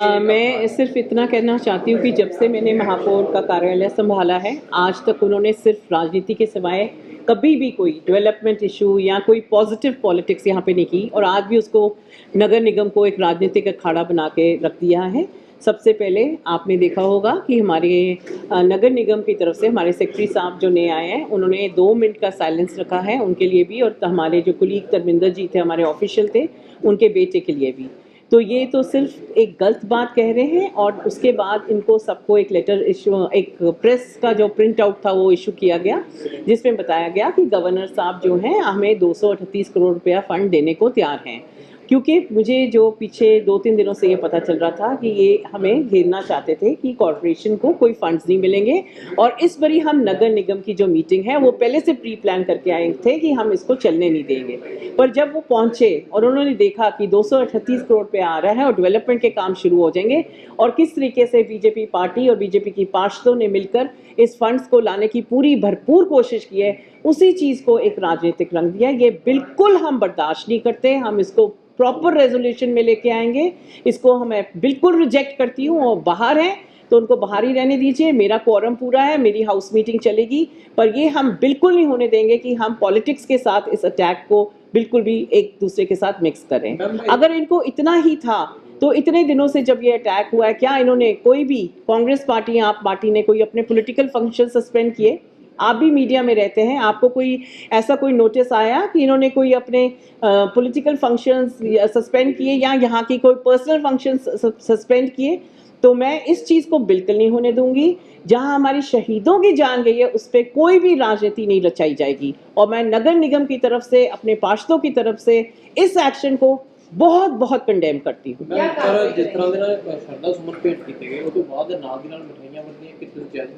मैं सिर्फ इतना कहना चाहती हूँ कि जब से मैंने महापौर का कार्यालय संभाला है, आज तक उन्होंने सिर्फ राजनीति के सिवाय कभी भी कोई डेवलपमेंट इशू या कोई पॉजिटिव पॉलिटिक्स यहाँ पे नहीं की, और आज भी उसको नगर निगम को एक राजनीतिक अखाड़ा बना के रख दिया है। सबसे पहले आपने देखा होगा कि हमारे नगर निगम की तरफ से हमारे सेक्रेटरी साहब जो नए आए हैं, उन्होंने 2 मिनट का साइलेंस रखा है उनके लिए भी, और हमारे जो कुलीग धर्मिंदर जी थे, हमारे ऑफिशियल थे, उनके बेटे के लिए भी। तो ये तो सिर्फ एक गलत बात कह रहे हैं, और उसके बाद इनको सबको एक लेटर इशू, एक प्रेस का जो प्रिंट आउट था वो इशू किया गया, जिसमें बताया गया कि गवर्नर साहब जो हैं हमें 238 करोड़ रुपया फंड देने को तैयार हैं। क्योंकि मुझे जो पीछे 2-3 दिनों से ये पता चल रहा था कि ये हमें घेरना चाहते थे कि कॉरपोरेशन को कोई फंड्स नहीं मिलेंगे, और इस बारी हम नगर निगम की जो मीटिंग है वो पहले से प्री प्लान करके आए थे कि हम इसको चलने नहीं देंगे। पर जब वो पहुंचे और उन्होंने देखा कि 238 करोड़ रुपया आ रहा है और डेवलपमेंट के काम शुरू हो जाएंगे, और किस तरीके से बीजेपी पार्टी और बीजेपी की पार्षदों ने मिलकर इस फंड्स को लाने की पूरी भरपूर कोशिश की है, उसी चीज़ को एक राजनीतिक रंग दिया। ये बिल्कुल हम बर्दाश्त नहीं करते, हम इसको प्रॉपर रेजोल्यूशन में लेके आएंगे। इसको मैं बिल्कुल रिजेक्ट करती हूँ, और बाहर हैं तो उनको बाहर ही रहने दीजिए। मेरा क्वारम पूरा है, मेरी हाउस मीटिंग चलेगी, पर ये हम बिल्कुल नहीं होने देंगे कि हम पॉलिटिक्स के साथ इस अटैक को बिल्कुल भी एक दूसरे के साथ मिक्स करें। अगर इनको इतना ही था तो इतने दिनों से जब ये अटैक हुआ है, क्या इन्होंने कोई भी, कांग्रेस पार्टी, आप पार्टी ने कोई अपने पॉलिटिकल फंक्शन सस्पेंड किए? आप भी मीडिया में रहते हैं, आपको कोई ऐसा कोई नोटिस आया कि इन्होंने कोई अपने पॉलिटिकल फंक्शंस सस्पेंड किए या यहाँ की कोई पर्सनल फंक्शंस सस्पेंड किए? तो मैं इस चीज़ को बिल्कुल नहीं होने दूंगी। जहाँ हमारी शहीदों की जान गई है उस पर कोई भी राजनीति नहीं रचाई जाएगी, और मैं नगर निगम की तरफ से, अपने पार्षदों की तरफ से इस एक्शन को बहुत बहुत कंडेम करती हूँ। जिस तरह के श्रद्धा सुमन भेंट किए गए उस तो बाद नाल दी नाल मिठाइयां वंडियां कितने जायज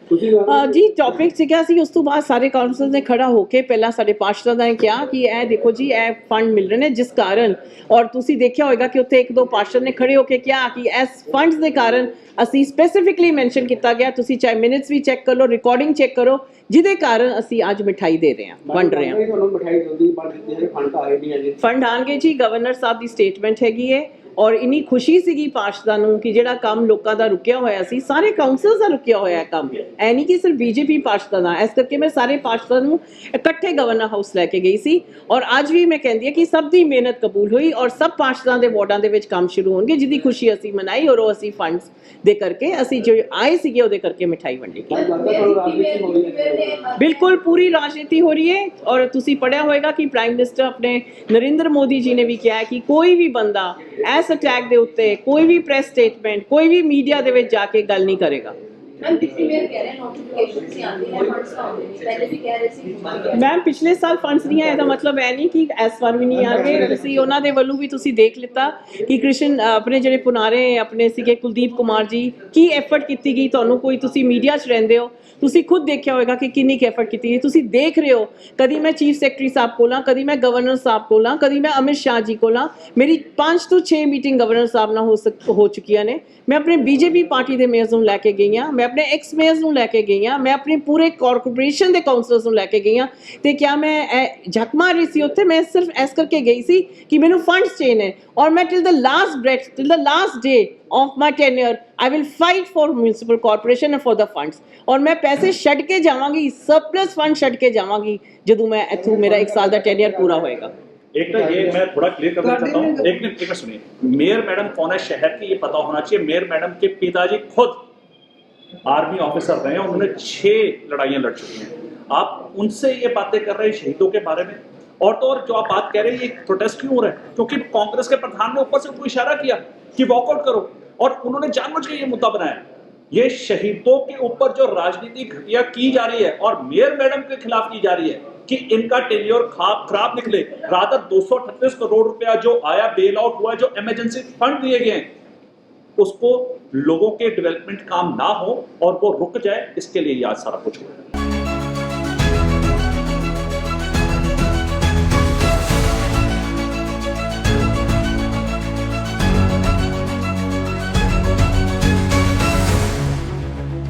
जी टॉपिक सीखा सी, उस तो बाद सारे काउंसिल ने खड़ा होके पहला साढ़े पार्षदां ने किया कि ए देखो जी ए फंड मिल रहे हैं जिस कारण, और तुसी देखिया होगा कि उत्थे 1-2 पार्षद ने खड़े होके किया कि इस फंड्स के कारण असी स्पेसिफिकली मैंशन किया गया, तुसी चाहे मिनट्स भी चेक कर लो, रिकॉर्डिंग चेक करो, जिदे कारण असी आज मिठाई दे रहे हैं, वंड रहे हैं। फंड आएंगे जी, गवर्नर साहब की स्टेटमेंट हैगी है, और इन्नी खुशी सीगी पार्षदां नूं कि जिहड़ा काम लोकां दा रुकिया होया सी, सारे काउंसिल्स दा रुकिया होया काम, ऐ नहीं कि सिर्फ बीजेपी पार्षदां दा। इस करके मैं सारे पार्षदां नूं इकट्ठे गवर्नर हाउस लैके गई सी, और अज भी मैं कहंदी हां कि सब दी मेहनत कबूल हुई और सब पार्षदां दे वार्डां दे विच काम शुरू होणगे, जिहदी खुशी असीं मनाई, और असीं फंड्स दे करके असीं जो आए सीगे उहदे करके मिठाई वंडी। बिल्कुल पूरी राजनीति हो रही है, और तुसी पढ़िया होएगा कि प्राइम मिनिस्टर अपने नरेंद्र मोदी जी ने भी कहा है कि कोई भी बंदा इस अटैक के उत्ते कोई भी प्रेस स्टेटमेंट, कोई भी मीडिया दे विच जाके गल नहीं करेगा। मैम पिछले साल फंड्स नहीं आए, मतलब है नहीं कि इस बार भी नहीं आ गए। तुसी उन्हां दे वल्लों भी तुसी देख लिता कि कृष्ण अपने जिहड़े पुनारे अपने सीगे कुलदीप कुमार जी की एफर्ट की गई, तुहानूं कोई तुसी मीडिया च रहिंदे हो, तुसी खुद देखिया होगा कि किन्नी एफर्ट की गई। तुसी देख रहे हो, कभी मैं चीफ सैकटरी साहब कोला, कभी मैं गवर्नर साहब कोला, कभी मैं अमित शाह जी कोला, मेरी 5 तो 6 मीटिंग गवर्नर साहब नाल हो चुकी ने। मैं अपने बीजेपी पार्टी के मेयर्स नूं लैके गई हाँ, मैं अपने एक्स मेयर्स नूं लैके गई हाँ, मैं अपने पूरे कॉरपोरेशन के काउंसलर्स नूं लैके गई हाँ। तो क्या मैं झक मार रही सी उत्थे? मैं सिर्फ इस करके गई सी कि मैनूं फंड्स चाहिए, और मैं till the last breath, till the last day of my tenure I will fight for municipal corporation and for the funds, और मैं पैसे छड्ड के जावांगी, सरप्लस फंड छड्ड के जावांगी जदों मैं इत्थों मेरा 1 साल का टेन्योर पूरा होएगा। एक तो ये मैं थोड़ा क्लियर करना चाहता हूँ, एक मिनट सुनिए। मेयर मैडम कौन है शहर की, ये पता होना चाहिए। मेयर मैडम के पिताजी खुद आर्मी ऑफिसर रहे हैं, उन्होंने 6 लड़ाइयां लड़ चुकी हैं। आप उनसे ये बातें कर रहे हैं शहीदों के बारे में, और तो और जो आप बात कह रहे हैं ये प्रोटेस्ट क्यों हो रहा है? क्योंकि कांग्रेस के प्रधान ने ऊपर से उनको इशारा किया कि वॉकआउट करो, और उन्होंने जानबूझ के ये मुद्दा बनाया। ये शहीदों के ऊपर जो राजनीति घटिया की जा रही है और मेयर मैडम के खिलाफ की जा रही है कि इनका टेन्योर खराब निकले, रादर 238 करोड़ रुपया जो आया, बेल आउट हुआ, जो इमरजेंसी फंड दिए गए हैं, उसको लोगों के डेवलपमेंट काम ना हो और वो रुक जाए, इसके लिए आज सारा कुछ हो रहा है।